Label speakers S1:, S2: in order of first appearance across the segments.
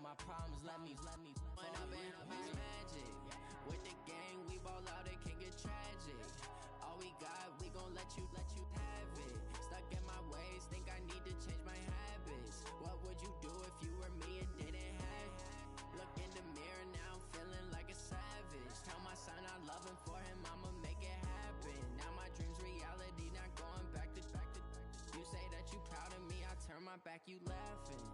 S1: my problems let me When I've been up is magic. With the gang, we ball out, it can get tragic. All we got, we gon' let you have it. Stuck in my ways, think I need to change my habits. What would you do if you were me and didn't have it? Look in the mirror, now I'm feeling like a savage. Tell my son I love him, for him I'ma make it happen. Now my dream's reality, not going back to. You say that you proud of me, I turn my back, you laughing.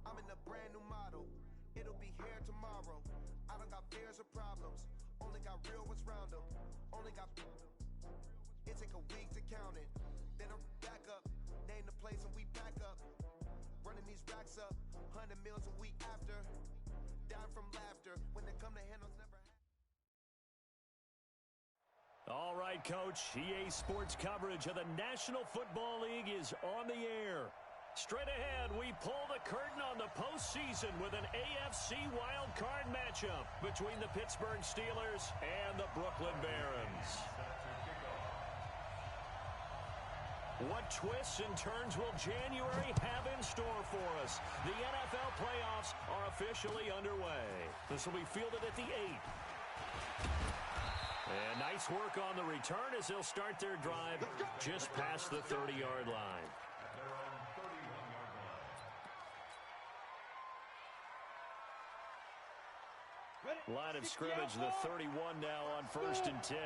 S2: I'm in a brand new model. It'll be here tomorrow. I don't got fears or problems. Only got real ones round them. Only got. It take a week to count it. Then I'm back up. Name the place and we pack up. Running these racks up. 100 meals a week after. Dying from laughter. When they come to handles never.
S3: All right, Coach. EA Sports coverage of the National Football League is on the air. Straight ahead, we pull the curtain on the postseason with an AFC Wildcard matchup between the Pittsburgh Steelers and the Brooklyn Barons. What twists and turns will January have in store for us? The NFL playoffs are officially underway. This will be fielded at the 8. And nice work on the return as they'll start their drive just past the 30-yard line. Line of scrimmage, the 31 now on 1st and 10.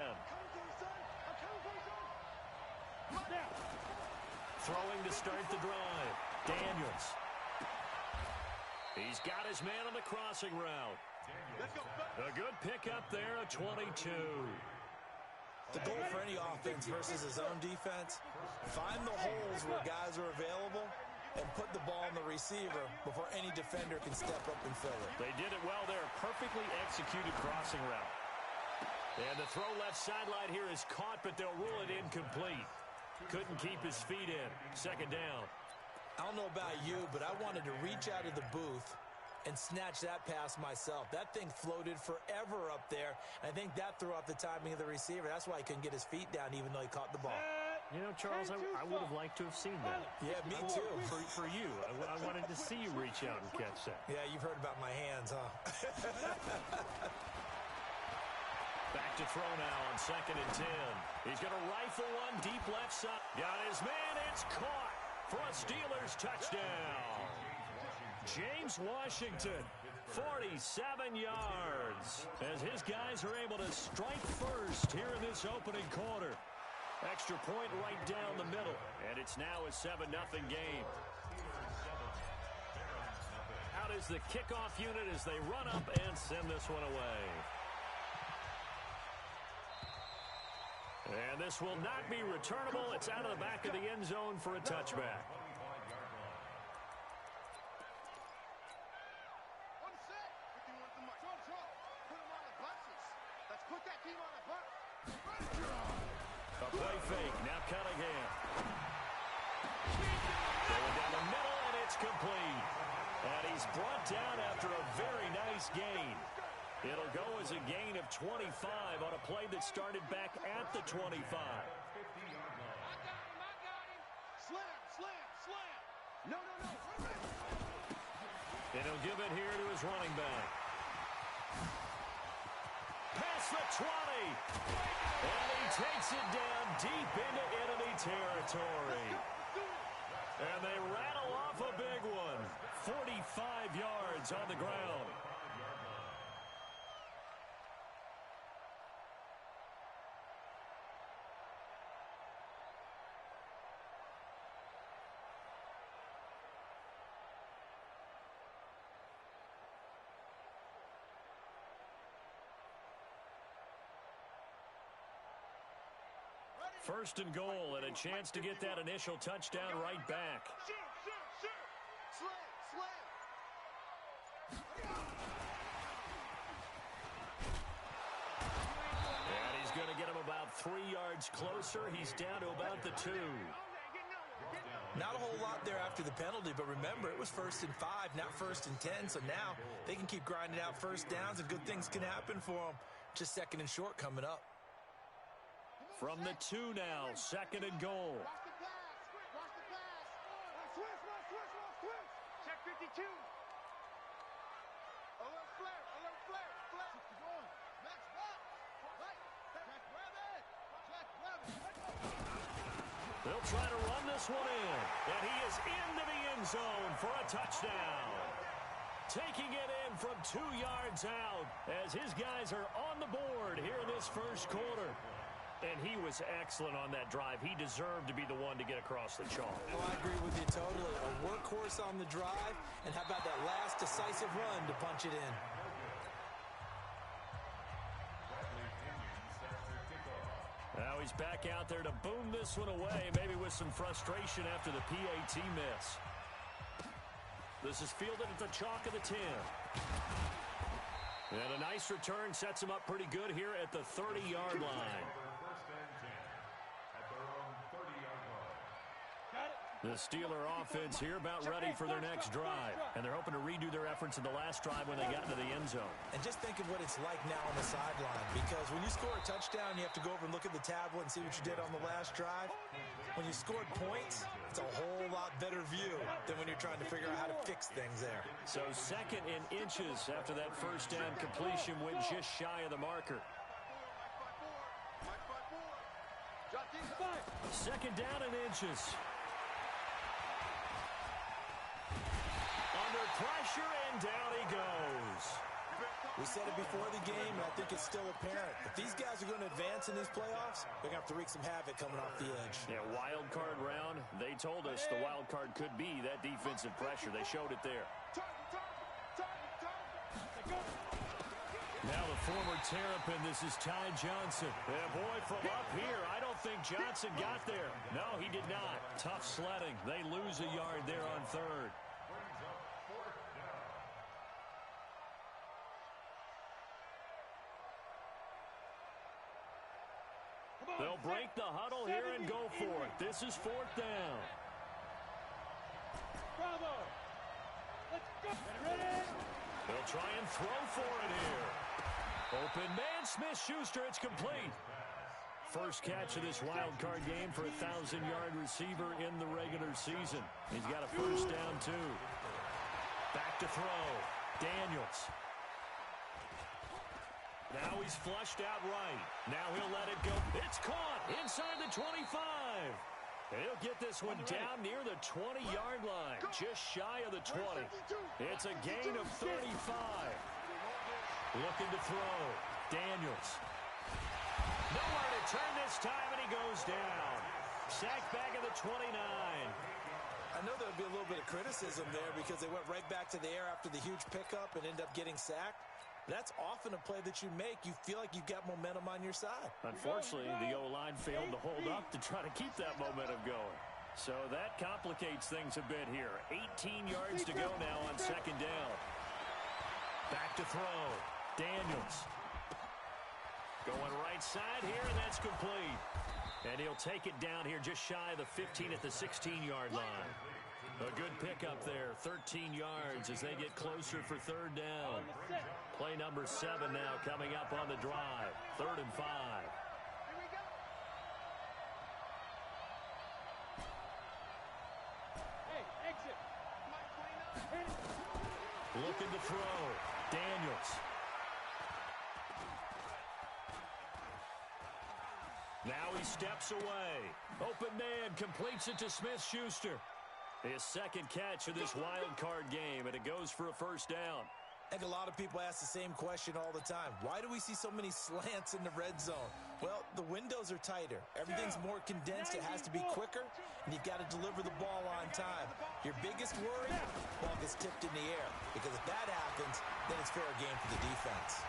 S3: Throwing to start the drive. Daniels. He's got his man on the crossing route. A good pickup there, a 22.
S4: The goal for any offense versus his own defense, find the holes where guys are available and put the ball in the receiver before any defender can step up and fill it.
S3: They did it well there. Perfectly executed crossing route. And the throw left sideline here is caught, but they'll rule it incomplete. Couldn't keep his feet in. Second down.
S4: I don't know about you, but I wanted to reach out of the booth and snatch that pass myself. That thing floated forever up there. I think that threw off the timing of the receiver. That's why he couldn't get his feet down even though he caught the ball.
S3: You know, Charles, I would have liked to have seen that.
S4: Yeah, me too.
S3: For you. I wanted to see you reach out and catch that.
S4: Yeah, you've heard about my hands, huh?
S3: Back to throw now on 2nd and 10. He's going to rifle one deep left side. Got his man. It's caught for a Steelers touchdown. James Washington, 47 yards, as his guys are able to strike first here in this opening quarter. Extra point right down the middle, and it's now a 7-0 game. Out is the kickoff unit as they run up and send this one away. And this will not be returnable. It's out of the back of the end zone for a touchback. A play fake. Now Cunningham. Going down the middle, and it's complete. And he's brought down after a very nice gain. It'll go as a gain of 25 on a play that started back at the 25.
S5: I got him. Slam. No.
S3: And he'll give it here to his running back. Past the 20. And he takes it down deep into enemy territory. And they rattle off a big one. yards on the ground. First and goal, and a chance to get that initial touchdown right back. And he's going to get him about 3 yards closer. He's down to about the 2.
S4: Not a whole lot there after the penalty, but remember, it was 1st and 5, not 1st and 10, so now they can keep grinding out first downs, and good things can happen for them. Just 2nd and short coming up.
S3: From the 2 now, 2nd and goal.
S5: Watch the pass. Watch the pass. Switch. Check 52. Alert flare. Flare. Max box. Right. Check rabbit.
S3: They'll try to run this one in, and he is into the end zone for a touchdown. Taking it in from 2 yards out as his guys are on the board here in this first quarter. And he was excellent on that drive. He deserved to be the one to get across the chalk.
S4: Oh, I agree with you totally. A workhorse on the drive, and how about that last decisive run to punch it in?
S3: Now he's back out there to boom this one away, maybe with some frustration after the PAT miss. This is fielded at the chalk of the 10. And a nice return sets him up pretty good here at the 30-yard line. The Steeler offense here about ready for their next drive. And they're hoping to redo their efforts in the last drive when they got into the end zone.
S4: And just think of what it's like now on the sideline. Because when you score a touchdown, you have to go over and look at the tablet and see what you did on the last drive. When you scored points, it's a whole lot better view than when you're trying to figure out how to fix things there.
S3: So 2nd and inches after that first down completion went just shy of the marker. 2nd down and inches. Under pressure, and down he goes.
S4: We said it before the game, and I think it's still apparent. If these guys are going to advance in these playoffs, they're going to have to wreak some havoc coming off the edge.
S3: Yeah, wild card round. They told us the wild card could be that defensive pressure. They showed it there. Now the former Terrapin, this is Ty Johnson. Yeah, boy, from up here, I don't think Johnson got there. No, he did not. Tough sledding. They lose a yard there on 3rd. They'll break the huddle here and go for it. This is 4th down.
S5: Bravo. Let's go. Ready?
S3: They'll try and throw for it here. Open man, Smith-Schuster, it's complete. First catch of this wild card game for a 1,000-yard receiver in the regular season. He's got a first down, too. Back to throw. Daniels. Now he's flushed out right. Now he'll let it go. It's caught inside the 25. He'll get this one down near the 20-yard line, just shy of the 20. It's a gain of 35. Looking to throw. Daniels. Nowhere to turn this time, and he goes down. Sacked back at the 29.
S4: I know there'll be a little bit of criticism there because they went right back to the air after the huge pickup and ended up getting sacked. That's often a play that you make. You feel like you've got momentum on your side.
S3: Unfortunately, the O-line failed to hold up to try to keep that momentum going. So that complicates things a bit here. 18 yards to go now on 2nd down. Back to throw. Daniels. Going right side here, and that's complete. And he'll take it down here just shy of the 15 at the 16-yard line. A good pickup there, 13 yards as they get closer for 3rd down. Play number 7 now coming up on the drive. 3rd and 5.
S5: Hey, exit.
S3: Looking to throw. Daniels. Now he steps away. Open man completes it to Smith-Schuster. His second catch of this wild card game, and it goes for a first down.
S4: I think a lot of people ask the same question all the time. Why do we see so many slants in the red zone? Well, the windows are tighter. Everything's more condensed. It has to be quicker, and you've got to deliver the ball on time. Your biggest worry, ball gets tipped in the air, because if that happens, then it's fair game for the defense.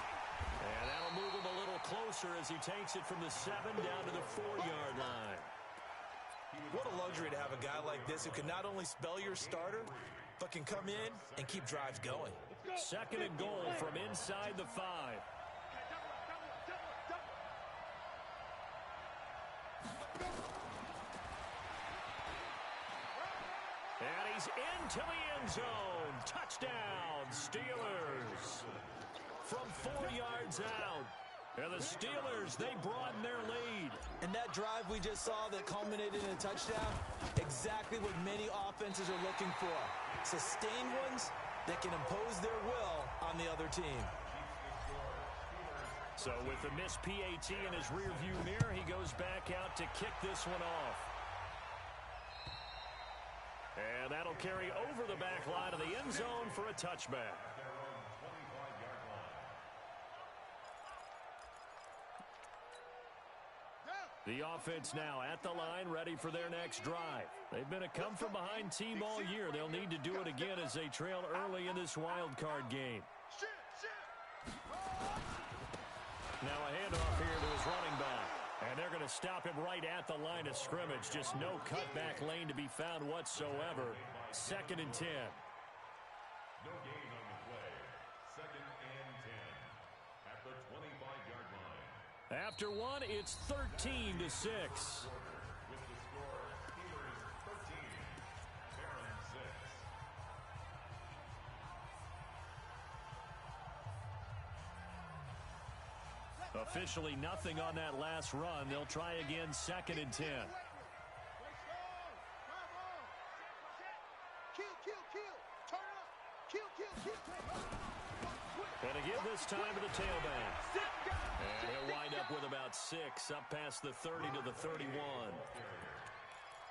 S3: And that'll move him a little closer as he takes it from the 7 down to the 4-yard line.
S4: What a luxury to have a guy like this who can not only spell your starter, but can come in and keep drives going.
S3: Second and goal from inside the 5. And he's into the end zone. Touchdown, Steelers. From 4 yards out. And the Steelers, they broaden their lead.
S4: And that drive we just saw that culminated in a touchdown, exactly what many offenses are looking for. Sustained ones that can impose their will on the other team.
S3: So with the missed PAT in his rearview mirror, he goes back out to kick this one off. And that'll carry over the back line of the end zone for a touchback. The offense now at the line, ready for their next drive. They've been a come-from-behind team all year. They'll need to do it again as they trail early in this wild card game. Now a handoff here to his running back. And they're going to stop him right at the line of scrimmage. Just no cutback lane to be found whatsoever. 2nd and 10.
S6: No gain on the play. 2nd and 10. At the 25-yard line.
S3: After one, it's 13-6.
S6: With the score, Steelers 13, Barons 6.
S3: Officially nothing on that last run. They'll try again, 2nd and 10. And again this time to the tailback. And he'll wind up with about 6, up past the 30 to the 31.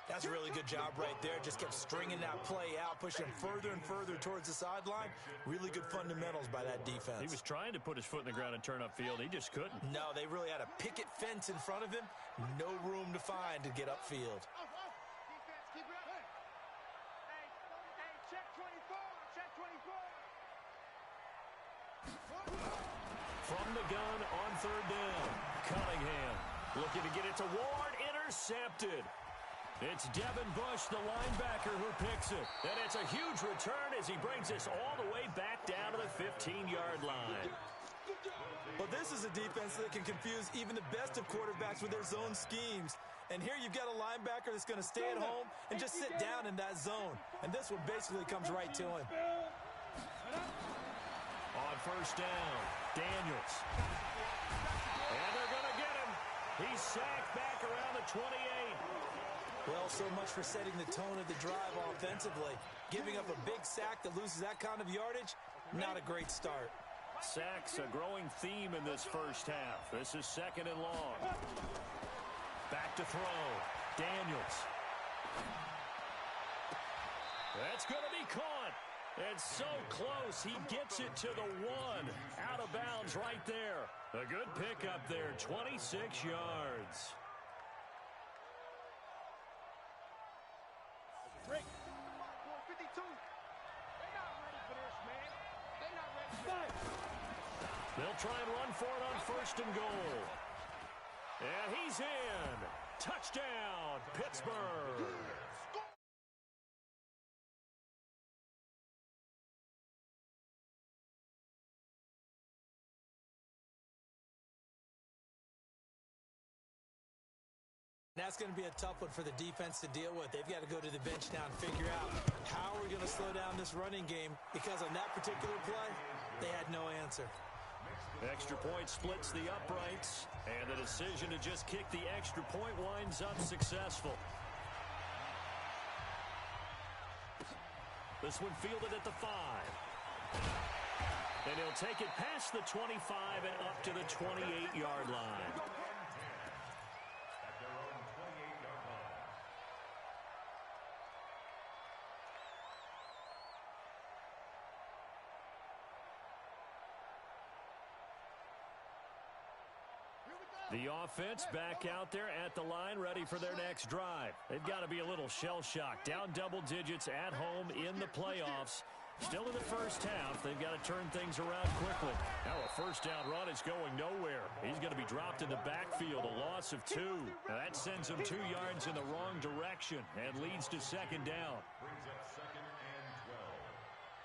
S4: That's a really good job right there. Just kept stringing that play out, pushing further and further towards the sideline. Really good fundamentals by that defense.
S3: He was trying to put his foot in the ground and turn upfield. He just couldn't.
S4: No, they really had a picket fence in front of him. No room to find to get upfield.
S5: Defense, keep it up. Hey, check 24. Check 24.
S3: From the gun on 3rd down. Cunningham looking to get it to Ward. Intercepted. It's Devin Bush, the linebacker, who picks it. And it's a huge return as he brings us all the way back down to the 15-yard line.
S4: Well, this is a defense that can confuse even the best of quarterbacks with their zone schemes. And here you've got a linebacker that's going to stay at home and just sit down in that zone. And this one basically comes right to him.
S3: On 1st down, Daniels. And they're going to get him. He's sacked back around the 28.
S4: Well, so much for setting the tone of the drive offensively. Giving up a big sack that loses that kind of yardage, not a great start.
S3: Sacks a growing theme in this first half. This is 2nd and long. Back to throw. Daniels. That's going to be caught. And so close, he gets it to the 1. Out of bounds right there. A good pickup there, 26 yards.
S5: Break. 52. They're not ready for this, man. They're not ready for this.
S3: They'll try and run for it on 1st and goal. And he's in. Touchdown, Pittsburgh.
S4: That's going to be a tough one for the defense to deal with. They've got to go to the bench now and figure out how are we going to slow down this running game, because on that particular play, they had no answer.
S3: Extra point splits the uprights, and the decision to just kick the extra point winds up successful. This one fielded at the 5. And he'll take it past the 25 and up to the 28-yard line. The offense back out there at the line, ready for their next drive. They've got to be a little shell-shocked. Down double digits at home in the playoffs. Still in the first half. They've got to turn things around quickly. Now a first down run is going nowhere. He's going to be dropped in the backfield, a loss of 2. Now that sends him 2 yards in the wrong direction and leads to second down.
S6: Brings up second and 12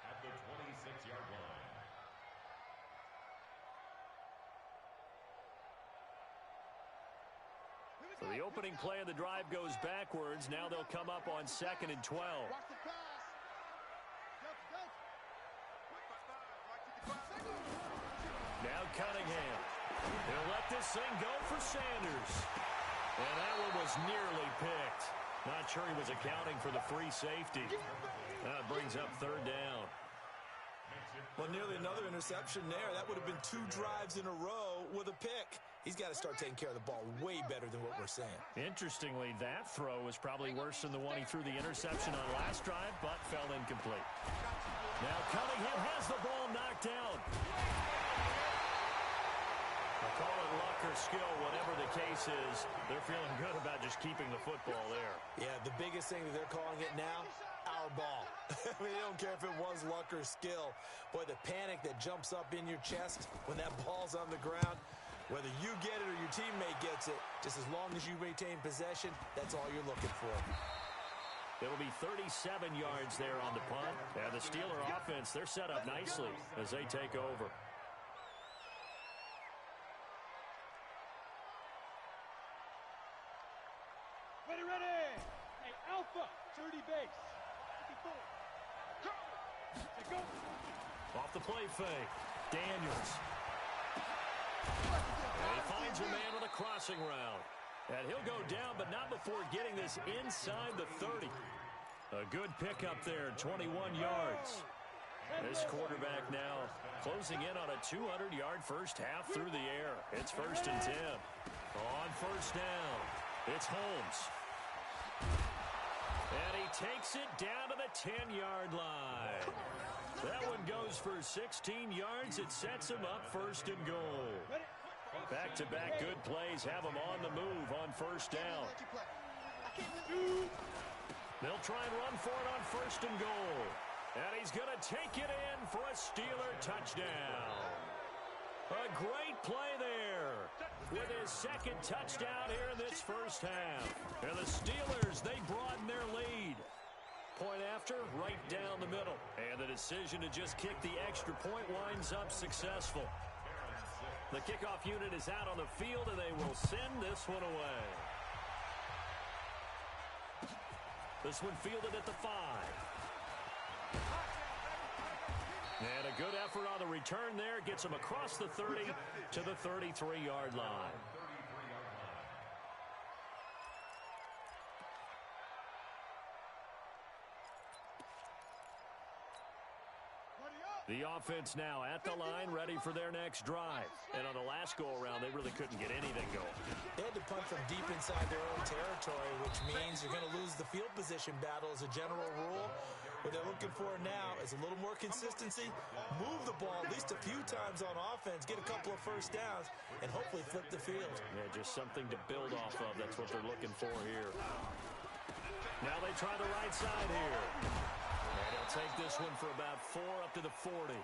S6: at the 26-yard line.
S3: So the opening play of the drive goes backwards. Now they'll come up on second and 12. Now Cunningham. He'll let this thing go for Sanders. And that one was nearly picked. Not sure he was accounting for the free safety. That brings up third down.
S4: Well, nearly another interception there. That would have been 2 drives in a row with a pick. He's got to start taking care of the ball way better than what we're saying.
S3: Interestingly, that throw was probably worse than the one he threw the interception on last drive, but fell incomplete. Now Cunningham has the ball knocked down. I call it luck or skill, whatever the case is. They're feeling good about just keeping the football there.
S4: Yeah, the biggest thing that they're calling it now, our ball. I mean, they don't care if it was luck or skill. Boy, the panic that jumps up in your chest when that ball's on the ground, whether you get it or your teammate gets it, just as long as you retain possession, that's all you're looking for.
S3: It'll be 37 yards there on the punt. And the Steeler offense, they're set up nicely as they take over.
S5: Ready, ready. Hey, Alpha, 30 base. 54. Go. Say go.
S3: Off the play fake. Daniels. And he finds a man with a crossing route. And he'll go down, but not before getting this inside the 30. A good pickup there, 21 yards. This quarterback now closing in on a 200-yard first half through the air. It's 1st and 10. On first down, it's Holmes. And he takes it down to the 10-yard line. That one goes for 16 yards. It sets him up 1st and goal. Back-to-back good plays have him on the move on first down. They'll try and run for it on 1st and goal. And he's going to take it in for a Steeler touchdown. A great play there with his second touchdown here in this first half. And the Steelers, they broaden their lead. Point after, right down the middle. And the decision to just kick the extra point winds up successful. The kickoff unit is out on the field, and they will send this one away. This one fielded at the 5. And a good effort on the return there. Gets him across the 30 to the 33-yard line. The offense now at the line, ready for their next drive. And on the last go-around, they really couldn't get anything going.
S4: They had to punt from deep inside their own territory, which means you're going to lose the field position battle as a general rule. What they're looking for now is a little more consistency, move the ball at least a few times on offense, get a couple of first downs, and hopefully flip the field.
S3: Yeah, just something to build off of. That's what they're looking for here. Now they try the right side here. And he'll take this one for about 4 up to the 40.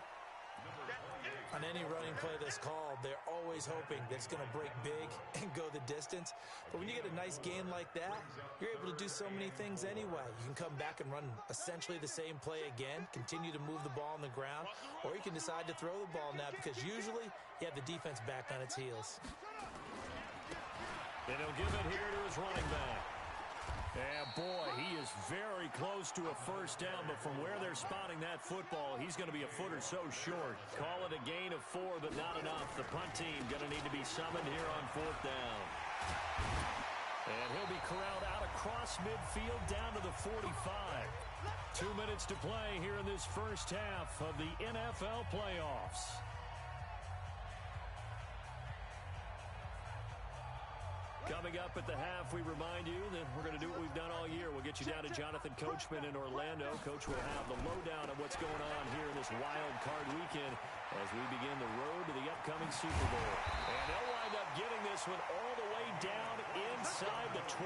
S4: On any running play that's called, they're always hoping that it's going to break big and go the distance. But when you get a nice gain like that, you're able to do so many things anyway. You can come back and run essentially the same play again, continue to move the ball on the ground, or you can decide to throw the ball now because usually you have the defense back on its heels.
S3: And he'll give it here to his running back. And boy, he is very close to a first down, but from where they're spotting that football, he's going to be a foot or so short. Call it a gain of 4, but not enough. The punt team going to need to be summoned here on 4th down. And he'll be corralled out across midfield down to the 45. 2 minutes to play here in this first half of the NFL playoffs. Coming up at the half, we remind you that we're going to do what we've done all year. We'll get you down to Jonathan Coachman in Orlando. Coach will have the lowdown of what's going on here in this wild card weekend as we begin the road to the upcoming Super Bowl. And they'll wind up getting this one all the way down inside the 20.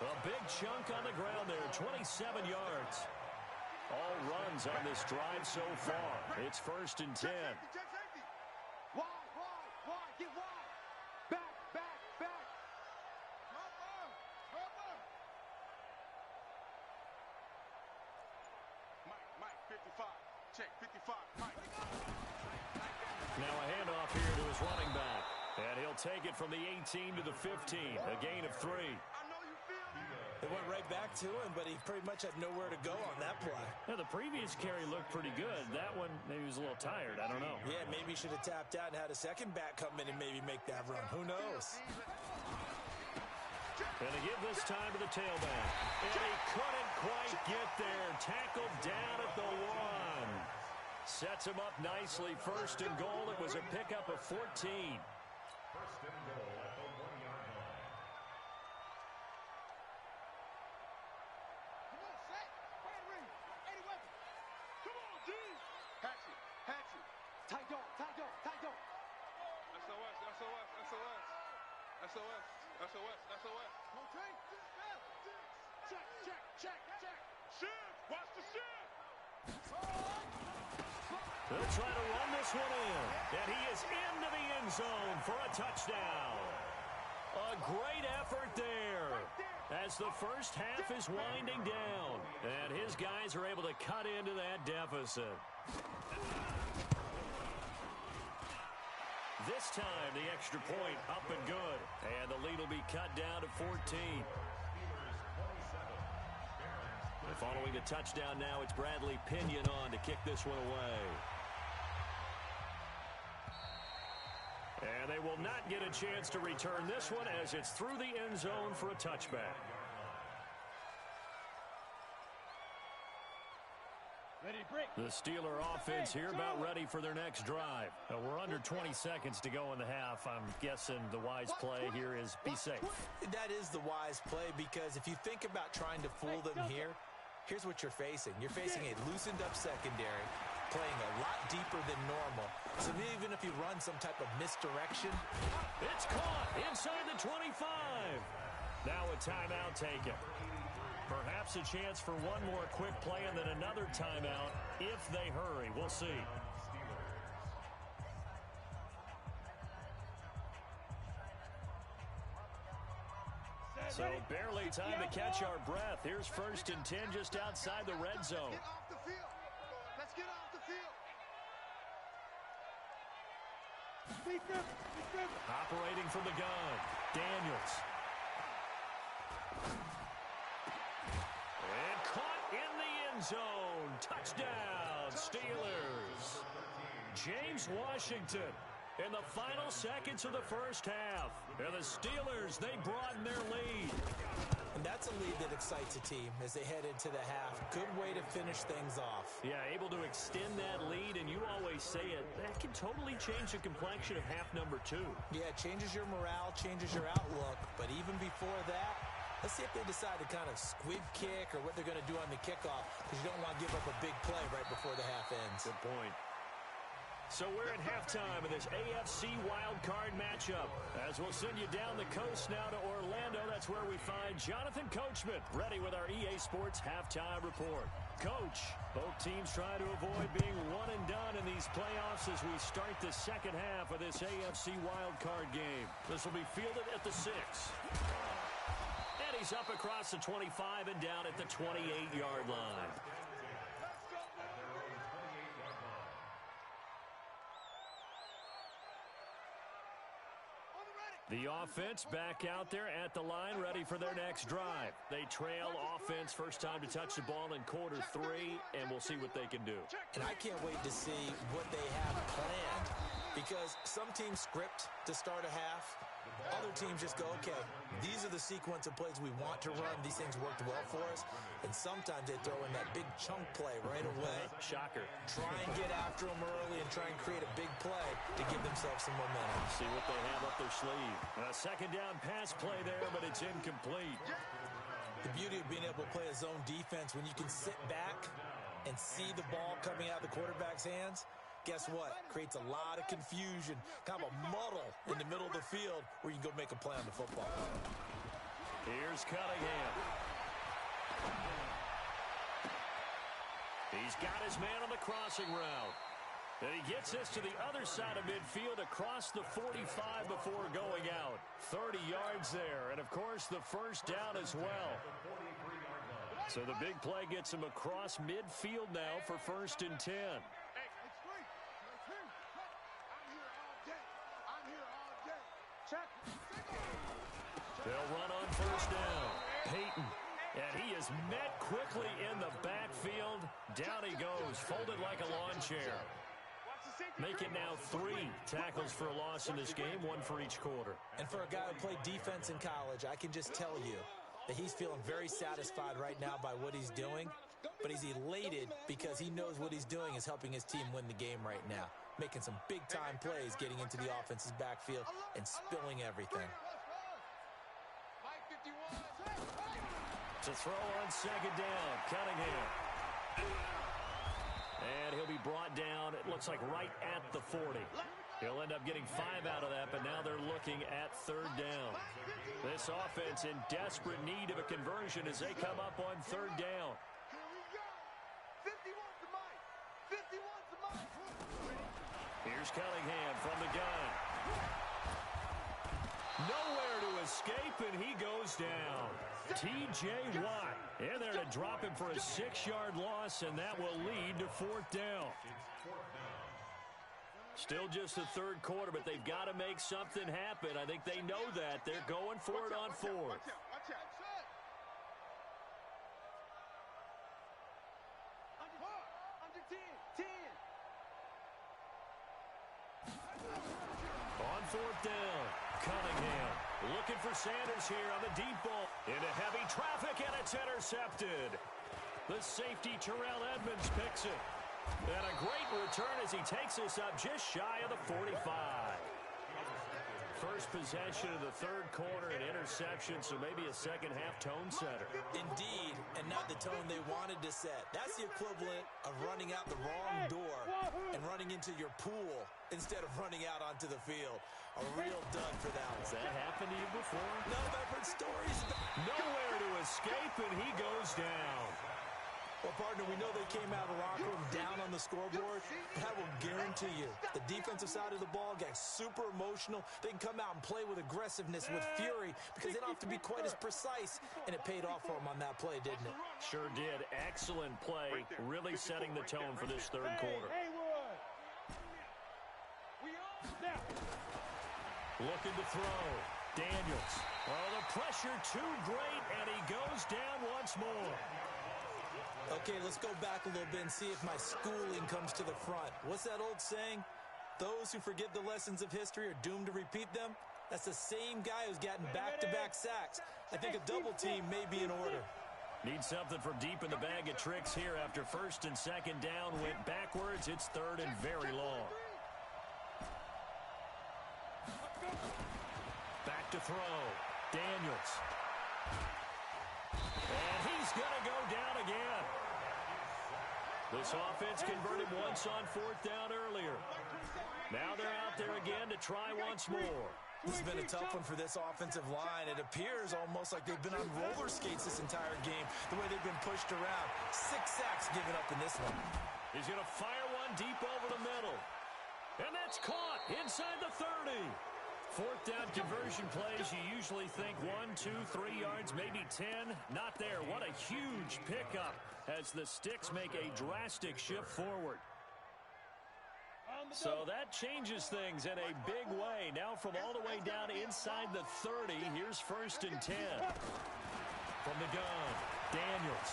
S3: A big chunk on the ground there, 27 yards. All runs on this drive so far. It's 1st and 10.
S5: Wide, get wide. Back. Mike, 55. Check, 55. Mike.
S3: Now a handoff here to his running back. And he'll take it from the 18 to the 15. A gain of 3.
S4: It went right back to him, but he pretty much had nowhere to go on that play.
S3: Yeah, the previous carry looked pretty good. That one, maybe he was a little tired. I don't know.
S4: Yeah, maybe he should have tapped out and had a second back come in and maybe make that run. Who knows?
S3: And to give this time to the tailback. And he couldn't quite get there. Tackled down at the 1. Sets him up nicely. 1st and goal. It was a pickup of 14.
S6: 1st and goal at the 1-yard line.
S5: Come on, set. Fire ring. 80 weapons. Come on, D. Hatchet. Tight dog. SOS. Rotate. Check. Shift. Watch the shift.
S3: They'll try to run this one in. And he is into the end zone for a touchdown. A great effort there as the first half is winding down. And his guys are able to cut into that deficit. This time, the extra point up and good. And the lead will be cut down to 14. And following a touchdown now, it's Bradley Pinion on to kick this one away. And they will not get a chance to return this one as it's through the end zone for a touchback. The Steeler offense here about ready for their next drive. We're under 20 seconds to go in the half. I'm guessing the wise play here is be safe.
S4: That is the wise play because if you think about trying to fool them here, here's what you're facing. You're facing a loosened up secondary, playing a lot deeper than normal. So even if you run some type of misdirection.
S3: It's caught inside the 25. Now a timeout taken. Perhaps a chance for one more quick play and then another timeout if they hurry. We'll see. So barely time to catch our breath. Here's 1st and 10 just outside the red zone.
S5: Get off the field. Let's get off the field.
S3: Operating from the gun, Daniels. And caught in the end zone. Touchdown, Steelers. James Washington in the final seconds of the first half. And the Steelers, they broaden their lead.
S4: And that's a lead that excites a team as they head into the half. Good way to finish things off.
S3: Yeah, able to extend that lead, and you always say it, that can totally change the complexion of half number 2.
S4: Yeah, it changes your morale, changes your outlook. But even before that, let's see if they decide to kind of squib kick or what they're going to do on the kickoff, because you don't want to give up a big play right before the half ends.
S3: Good point. So we're at halftime of this AFC Wildcard matchup. As we'll send you down the coast now to Orlando, that's where we find Jonathan Coachman, ready with our EA Sports Halftime Report. Coach, both teams try to avoid being one and done in these playoffs as we start the second half of this AFC Wildcard game. This will be fielded at the 6. And he's up across the 25 and down at the 28-yard line. The offense back out there at the line, ready for their next drive. They trail offense, first time to touch the ball in quarter 3, and we'll see what they can do.
S4: And I can't wait to see what they have planned, because some teams script to start a half. Other teams just go, okay, these are the sequence of plays we want to run. These things worked well for us. And sometimes they throw in that big chunk play right away.
S3: Shocker.
S4: Try and get after them early and try and create a big play to give themselves some momentum.
S3: See what they have up their sleeve. A second down pass play there, but it's incomplete.
S4: The beauty of being able to play a zone defense when you can sit back and see the ball coming out of the quarterback's hands, Guess what? Creates a lot of confusion, kind of a muddle in the middle of the field where you can go make a play on the football.
S3: Here's Cunningham. He's got his man on the crossing route. And he gets this to the other side of midfield across the 45 before going out. 30 yards there, and of course the first down as well. So the big play gets him across midfield now for 1st and 10. They'll run on 1st down. Peyton. And he is met quickly in the backfield. Down he goes, folded like a lawn chair. Make it now 3 tackles for a loss in this game, 1 for each quarter.
S4: And for a guy who played defense in college, I can just tell you that he's feeling very satisfied right now by what he's doing. But he's elated because he knows what he's doing is helping his team win the game right now. Making some big-time plays, getting into the offense's backfield and spilling everything.
S3: To throw on 2nd down, Cunningham. And he'll be brought down, it looks like right at the 40. He'll end up getting 5 out of that, but now they're looking at 3rd down. This offense in desperate need of a conversion as they come up on 3rd down. Here's Cunningham from the gun. Nowhere to escape, and he goes down. T.J. Watt in there to drop him for a 6-yard loss, and that will lead to 4th down. Still just the 3rd quarter, but they've got to make something happen. I think they know that. They're going for it on 4th. On 4th down, Cunningham looking for Sanders here on the deep ball. Into heavy traffic, and it's intercepted. The safety, Terrell Edmonds, picks it. And a great return as he takes us up just shy of the 45. First possession of the 3rd quarter, an interception, so maybe a second-half tone setter.
S4: Indeed, and not the tone they wanted to set. That's the equivalent of running out the wrong door and running into your pool instead of running out onto the field. A real dud for that one.
S3: Has that happened to you before?
S4: No, I've heard stories.
S3: Nowhere to escape, and he goes down.
S4: Well, partner, we know they came out of the locker room down on the scoreboard, but I will guarantee you the defensive side of the ball got super emotional. They can come out and play with aggressiveness, with fury, because they don't have to be quite as precise, and it paid off for them on that play, didn't it?
S3: Sure did. Excellent play, really setting the tone for this 3rd quarter. Looking to throw. Daniels. Oh, the pressure too great, and he goes down once more.
S4: Okay, let's go back a little bit and see if my schooling comes to the front. What's that old saying? Those who forget the lessons of history are doomed to repeat them. That's the same guy who's gotten back-to-back sacks. I think a double team may be in order.
S3: Need something from deep in the bag of tricks here after 1st and 2nd down. Went backwards. It's 3rd and very long. Back to throw. Daniels. And he's going to go down again. This offense converted once on 4th down earlier. Now they're out there again to try once more.
S4: This has been a tough one for this offensive line. It appears almost like they've been on roller skates this entire game, the way they've been pushed around. 6 sacks given up in this one.
S3: He's going to fire one deep over the middle. And that's caught inside the 30. 4th down conversion plays, you usually think 1, 2, 3 yards, maybe 10. Not there. What a huge pickup as the Sticks make a drastic shift forward. So that changes things in a big way. Now from all the way down inside the 30, here's 1st and 10. From the gun, Daniels.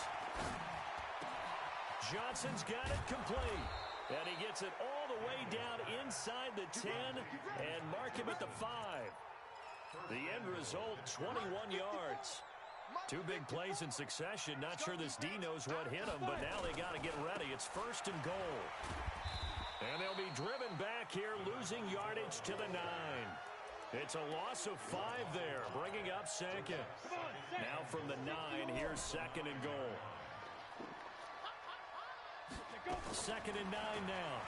S3: Johnson's got it complete. And he gets it all the way down inside the 10 and mark him at the 5. The end result, 21 yards. 2 big plays in succession. Not sure this D knows what hit him, but now they got to get ready. It's 1st and goal. And they'll be driven back here, losing yardage to the 9. It's a loss of 5 there, bringing up 2nd. Now from the 9, here's 2nd and goal. 2nd and 9 now.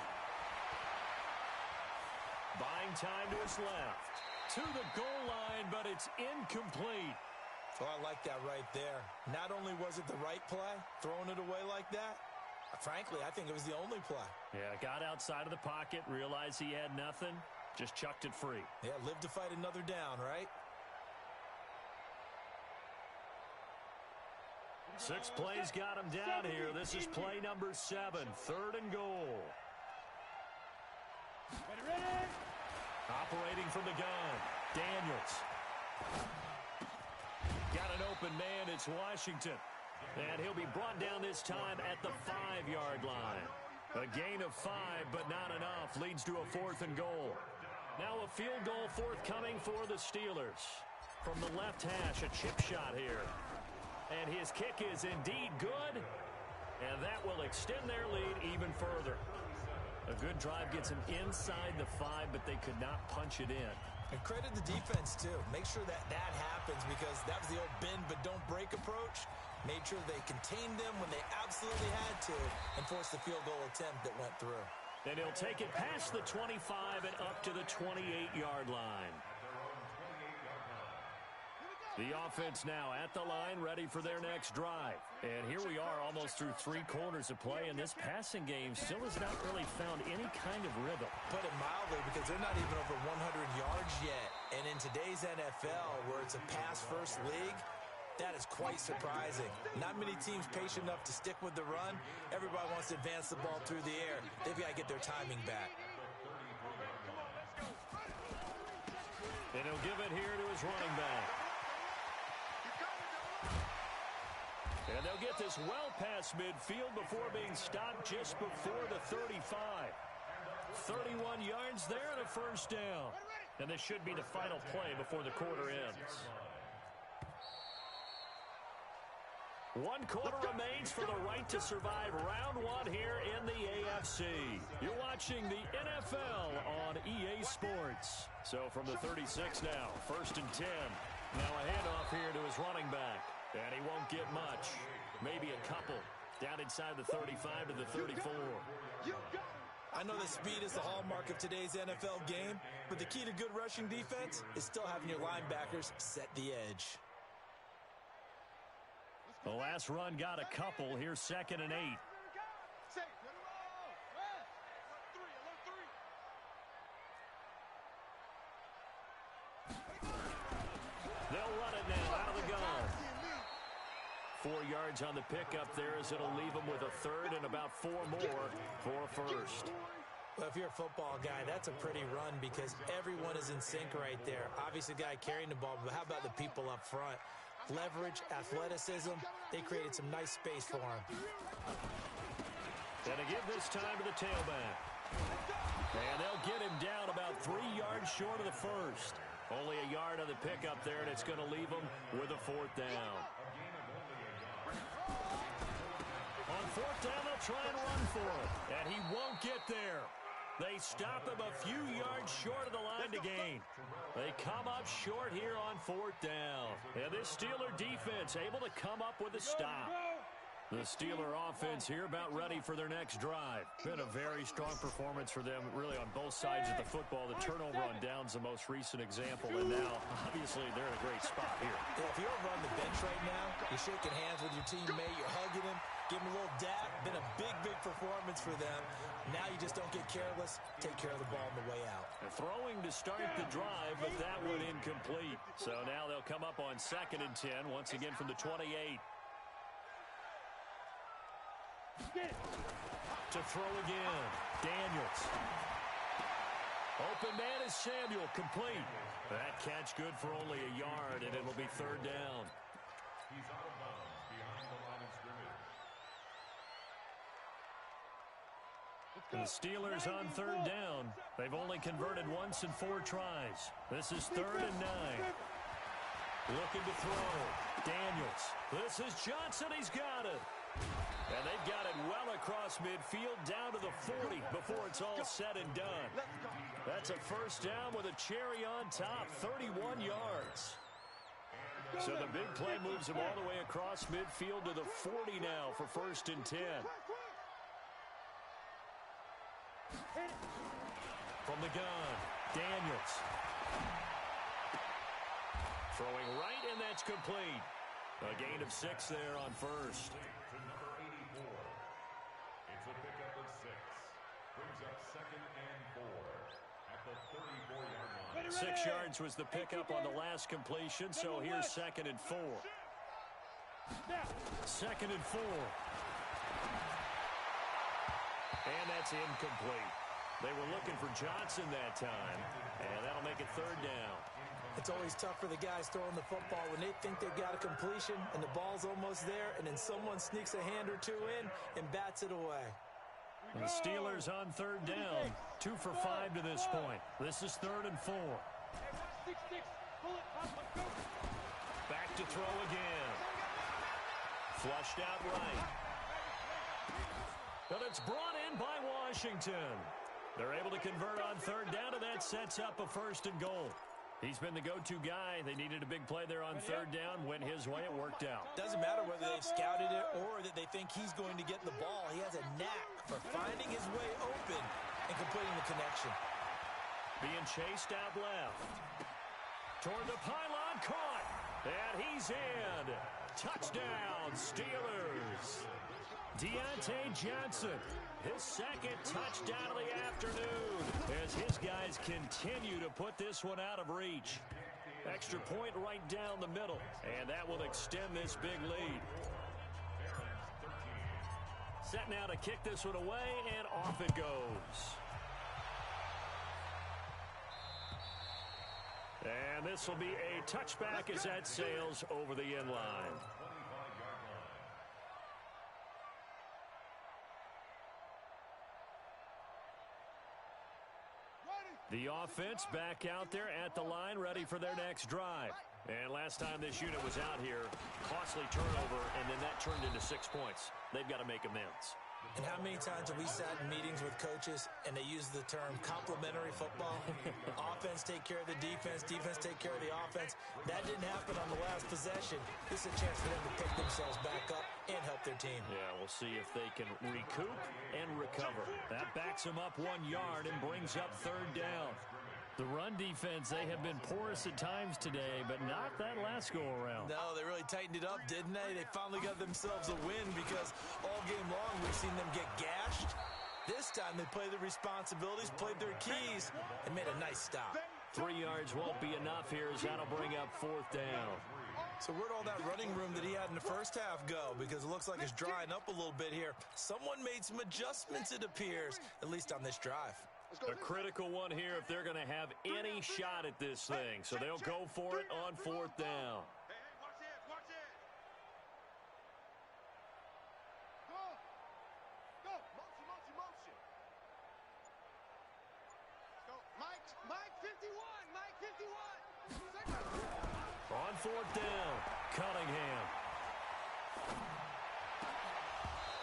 S3: Buying time to his left. To the goal line, but it's incomplete.
S4: Oh, I like that right there. Not only was it the right play, throwing it away like that, frankly, I think it was the only play.
S3: Yeah, got outside of the pocket, realized he had nothing, just chucked it free.
S4: Yeah, live to fight another down, right?
S3: 6 plays got him down here. This is play number 7, 3rd and goal.
S5: Ready.
S3: Operating from the gun, Daniels. Got an open man, it's Washington. And he'll be brought down this time at the 5-yard line. A gain of 5, but not enough, leads to a 4th and goal. Now a field goal forthcoming for the Steelers. From the left hash, a chip shot here. And his kick is indeed good. And that will extend their lead even further. A good drive gets him inside the 5, but they could not punch it in.
S4: And credit the defense, too. Make sure that happens because that was the old bend but don't break approach. Made sure they contained them when they absolutely had to and forced the field goal attempt that went through.
S3: And he'll take it past the 25 and up to the 28-yard line. The offense now at the line, ready for their next drive. And here we are almost through 3 quarters of play, and this passing game still has not really found any kind of rhythm.
S4: Put it mildly, because they're not even over 100 yards yet. And in today's NFL, where it's a pass-first league, that is quite surprising. Not many teams patient enough to stick with the run. Everybody wants to advance the ball through the air. They've got to get their timing back.
S3: And he'll give it here to his running back. And they'll get this well past midfield before being stopped just before the 35. 31 yards there and a first down. And this should be the final play before the quarter ends. 1 quarter remains for the right to survive round 1 here in the AFC. You're watching the NFL on EA Sports. So from the 36 now, 1st and 10. Now a handoff here to his running back. And he won't get much. Maybe a couple. Down inside the 35 to the 34.
S4: I know that speed is the hallmark of today's NFL game, but the key to good rushing defense is still having your linebackers set the edge.
S3: The last run got a couple. Here's 2nd and 8. They'll run it now out of the gun. 4 yards on the pickup there as it'll leave them with a 3rd and about 4 more for a first.
S4: Well, if you're a football guy, that's a pretty run because everyone is in sync right there. Obviously, the guy carrying the ball, but how about the people up front? Leverage, athleticism, they created some nice space for him.
S3: And to give this time to the tailback. And they'll get him down about 3 yards short of the first. Only a yard on the pickup there, and it's going to leave him with a 4th down. On 4th down, they'll try and run for it. And he won't get there. They stop him a few yards short of the line to gain. They come up short here on 4th down. And this Steeler defense able to come up with a stop. The Steeler offense here about ready for their next drive. Been a very strong performance for them, really, on both sides of the football. The turnover on down's the most recent example, and now, obviously, they're in a great spot here.
S4: Yeah, if you're over on the bench right now, you're shaking hands with your teammate, you're hugging him, give him a little dap. Been a big, big performance for them. Now you just don't get careless. Take care of the ball on the way out.
S3: And throwing to start the drive, but that one incomplete. So now they'll come up on 2nd and 10, once again from the 28. To throw again, Daniels. Open man is Samuel, complete. That catch good for only a yard, and it'll be 3rd down.
S6: He's out of bounds behind the line of scrimmage.
S3: The Steelers on 3rd down. They've only converted once in 4 tries. This is 3rd and 9. Looking to throw. Daniels. This is Johnson. He's got it. And they've got it well across midfield down to the 40 before it's all said and done. That's a first down with a cherry on top, 31 yards. So the big play moves him all the way across midfield to the 40 now for 1st and 10. From the gun, Daniels. Throwing right, and that's complete. A gain of 6 there on first.
S6: To number 84. It's a pickup of 6. Brings up 2nd and 4 at the 34-yard line.
S3: 6 yards was the pickup on the last completion, so here's 2nd and 4. 2nd and 4. And that's incomplete. They were looking for Johnson that time, and that'll make it 3rd down.
S4: It's always tough for the guys throwing the football when they think they've got a completion and the ball's almost there, and then someone sneaks a hand or two in and bats it away.
S3: The Steelers on 3rd down, 2 for 5 to this point. This is 3rd and 4. Back to throw again. Flushed out right. But it's brought in by Washington. They're able to convert on 3rd down, and that sets up a 1st and goal. He's been the go-to guy. They needed a big play there on 3rd down. Went his way. It worked out.
S4: Doesn't matter whether they've scouted it or that they think he's going to get the ball. He has a knack for finding his way open and completing the connection.
S3: Being chased out left. Toward the pylon. Caught. And he's in. Touchdown, Steelers. Deontay Johnson, his 2nd touchdown of the afternoon as his guys continue to put this one out of reach. Extra point right down the middle, and that will extend this big lead. Set now to kick this one away, and off it goes. And this will be a touchback as that sails over the end line. The offense back out there at the line, ready for their next drive. And last time this unit was out here, costly turnover, and then that turned into 6 points. They've got to make amends.
S4: And how many times have we sat in meetings with coaches and they use the term complementary football? Offense take care of the defense, defense take care of the offense. That didn't happen on the last possession. This is a chance for them to pick themselves back up and help their team.
S3: Yeah, we'll see if they can recoup and recover. That backs them up 1 yard and brings up 3rd down. The run defense, they have been porous at times today, but not that last go-around.
S4: No, they really tightened it up, didn't they? They finally got themselves a win because all game long we've seen them get gashed. This time they played the responsibilities, played their keys, and made a nice stop.
S3: 3 yards won't be enough here as that'll bring up 4th down.
S4: So where'd all that running room that he had in the first half go? Because it looks like it's drying up a little bit here. Someone made some adjustments, it appears, at least on this drive.
S3: A critical one here if they're going to have any shot at this thing. So they'll go for it on 4th down.
S5: Hey, watch this, watch this. Go. Go. Motion, motion, motion. Go. Mike 51. Mike 51.
S3: On 4th down, Cunningham.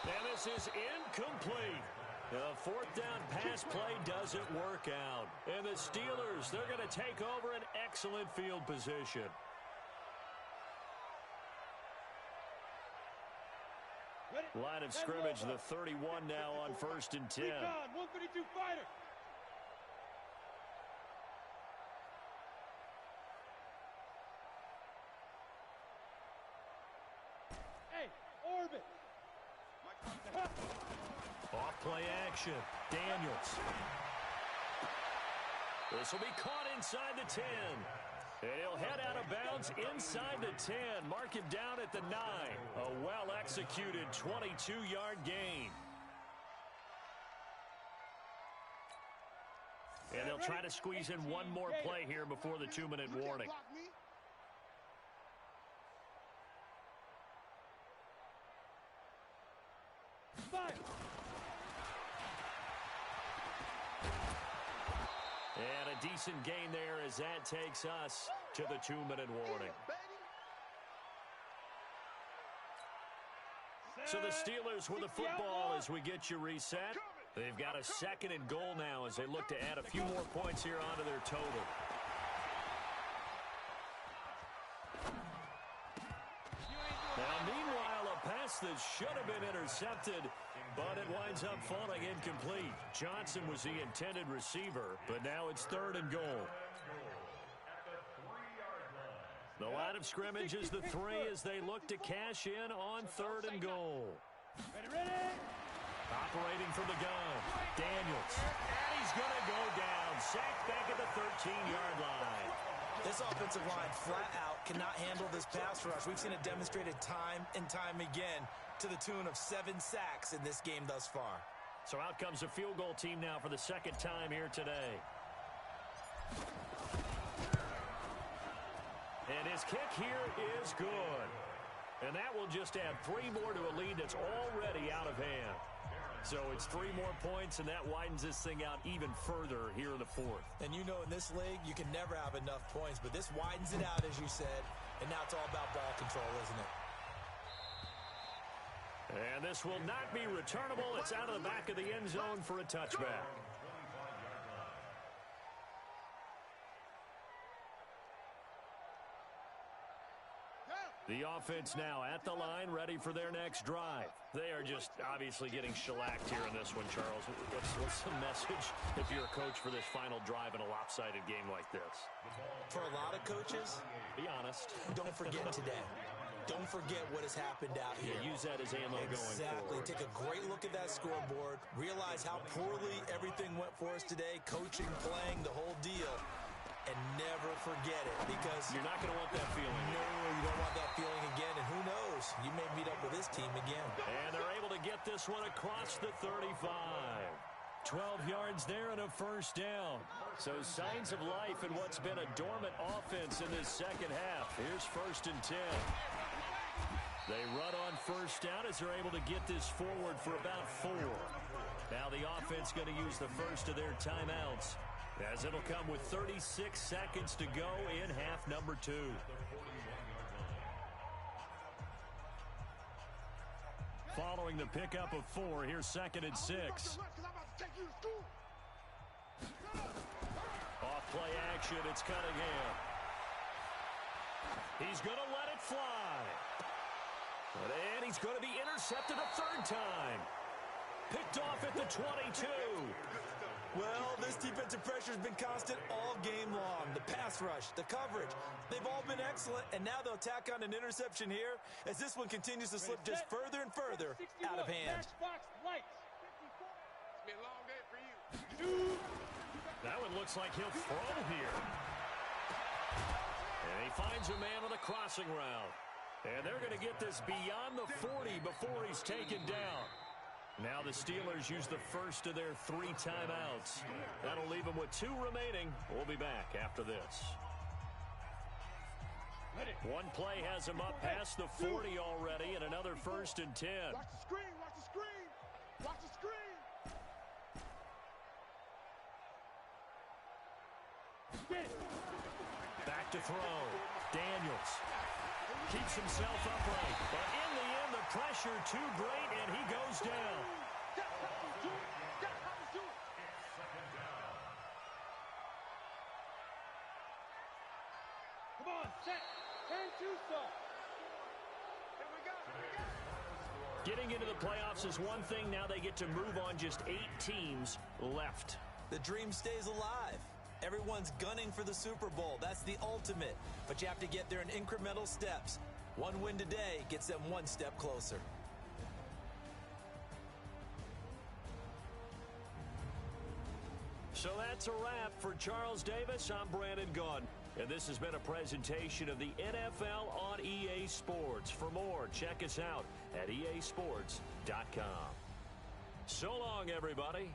S3: And this is incomplete. The 4th down pass play doesn't work out. And the Steelers, they're going to take over an excellent field position. Line of scrimmage, the 31 now on 1st and 10.
S5: 132 fighter. Hey, orbit.
S3: Off play action. Daniels. This will be caught inside the 10. And he'll head out of bounds inside the 10. Mark him down at the 9. A well-executed 22-yard gain. And they'll try to squeeze in one more play here before the 2-minute warning. And a decent gain there as that takes us to the 2-minute warning. So the Steelers with the football as we get you reset. They've got a 2nd and goal now as they look to add a few more points here onto their total. Now, meanwhile, a pass that should have been intercepted But it winds up falling incomplete. Johnson was the intended receiver, but now it's 3rd and goal. The line of scrimmage is the 3 as they look to cash in on 3rd and goal.
S5: Ready.
S3: Operating from the gun, Daniels. And he's going to go down. Sacked back at the 13-yard line.
S4: This offensive line flat out cannot handle this pass rush. We've seen it demonstrated time and time again to the tune of 7 sacks in this game thus far.
S3: So out comes a field goal team now for the 2nd time here today. And his kick here is good. And that will just add 3 more to a lead that's already out of hand. So it's 3 more points, and that widens this thing out even further here in the 4th.
S4: And you know in this league, you can never have enough points, but this widens it out, as you said, and now it's all about ball control, isn't it?
S3: And this will not be returnable. It's out of the back of the end zone for a touchback. The offense now at the line, ready for their next drive. They are just obviously getting shellacked here in this one, Charles. What's the message if you're a coach for this final drive in a lopsided game like this?
S4: For a lot of coaches,
S3: be honest.
S4: Don't forget today. Don't forget what has happened out here.
S3: Yeah, use that as ammo going forward.
S4: Exactly. Take a great look at that scoreboard. Realize how poorly everything went for us today. Coaching, playing, the whole deal. And never forget it, because
S3: you're not going to want that feeling.
S4: No, you don't want that feeling again. And who knows? You may meet up with this team again.
S3: And they're able to get this one across the 35. 12 yards there and a 1st down. So signs of life in what's been a dormant offense in this 2nd half. Here's 1st and 10. They run on 1st down as they're able to get this forward for about 4. Now the offense going to use the first of their timeouts, as it'll come with 36 seconds to go in half number 2. Following the pickup of 4, here's 2nd and 6. Off play action, it's Cunningham. He's going to let it fly. And he's going to be intercepted a 3rd time. Picked off at the 22.
S4: Well, this defensive pressure has been constant all game long. The pass rush, the coverage, they've all been excellent, and now they'll tack on an interception here as this one continues to slip just further and further out of hand.
S5: It's been a long day for you.
S3: That one looks like he'll throw here. And he finds a man on the crossing route. And they're going to get this beyond the 40 before he's taken down. Now the Steelers use the first of their 3 timeouts. That'll leave them with 2 remaining. We'll be back after this. One play has him up past the 40 already, and another 1st and 10.
S5: Watch the screen, watch the screen, watch the screen.
S3: Back to throw. Daniels keeps himself upright, but in the end, the pressure too great, and he goes down.
S5: Come on, set, turn 2 stop. Here we go.
S3: Getting into the playoffs is one thing. Now they get to move on. Just 8 teams left.
S4: The dream stays alive. Everyone's gunning for the Super Bowl. That's the ultimate. But you have to get there in incremental steps. One win today gets them 1 step closer.
S3: So that's a wrap for Charles Davis. I'm Brandon Gaudin, and this has been a presentation of the NFL on EA Sports. For more, check us out at easports.com. So long, everybody.